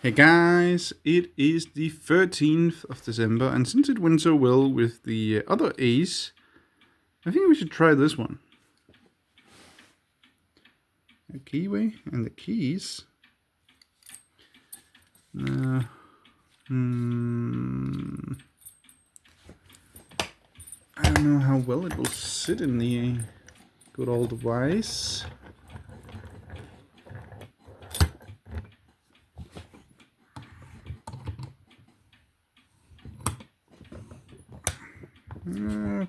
Hey guys, it is the 13th of December, and since it went so well with the other ace, I think we should try this one. A keyway and the keys. I don't know how well it will sit in the good old device.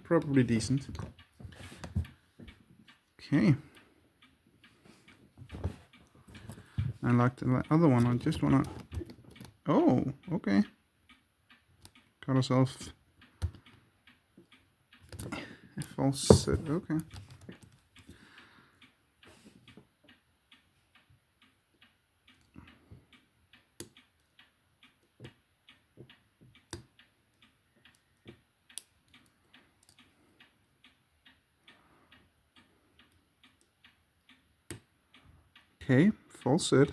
Probably decent. Okay. I like the other one. I just wanna. Oh, okay. Got ourselves a false set. Okay. Okay, full set.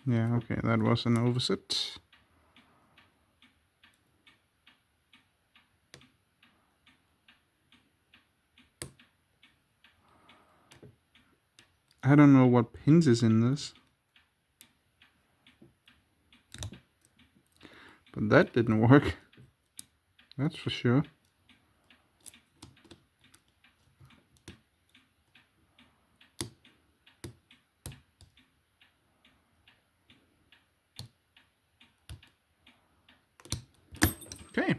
Yeah, okay, that was an overset. I don't know what pins is in this. But that didn't work. That's for sure. Okay.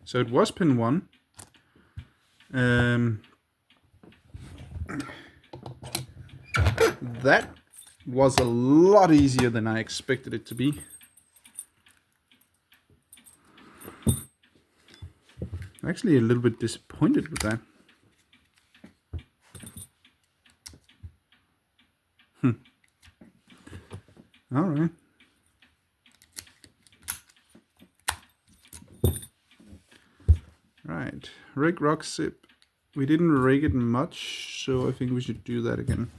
So it was pin 1. That was a lot easier than I expected it to be. I'm actually a little bit disappointed with that. All right. Right. Rig rock sip. We didn't rig it much, so I think we should do that again.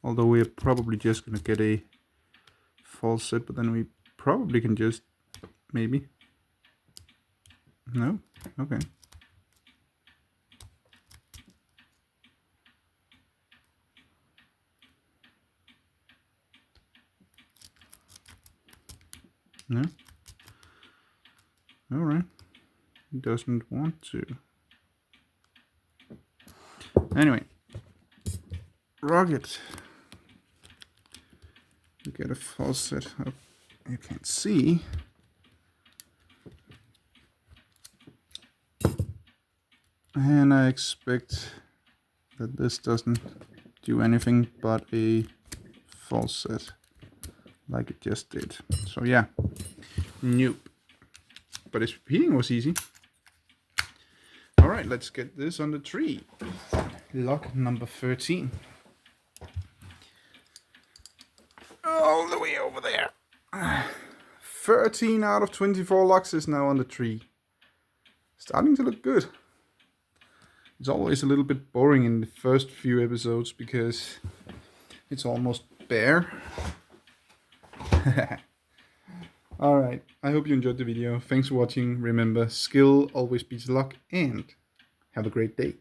Although we're probably just gonna get a false set, but then we probably can just maybe. No? Okay. No? Alright. He doesn't want to. Anyway. Rocket. We get a false set up. You can't see. And I expect that this doesn't do anything but a false set like it just did. So yeah, nope. But its repeating was easy. All right, let's get this on the tree. Lock number 13. All the way over there. 13 out of 24 locks is now on the tree. Starting to look good. It's always a little bit boring in the first few episodes because it's almost bare. Alright, I hope you enjoyed the video. Thanks for watching. Remember, skill always beats luck, and have a great day.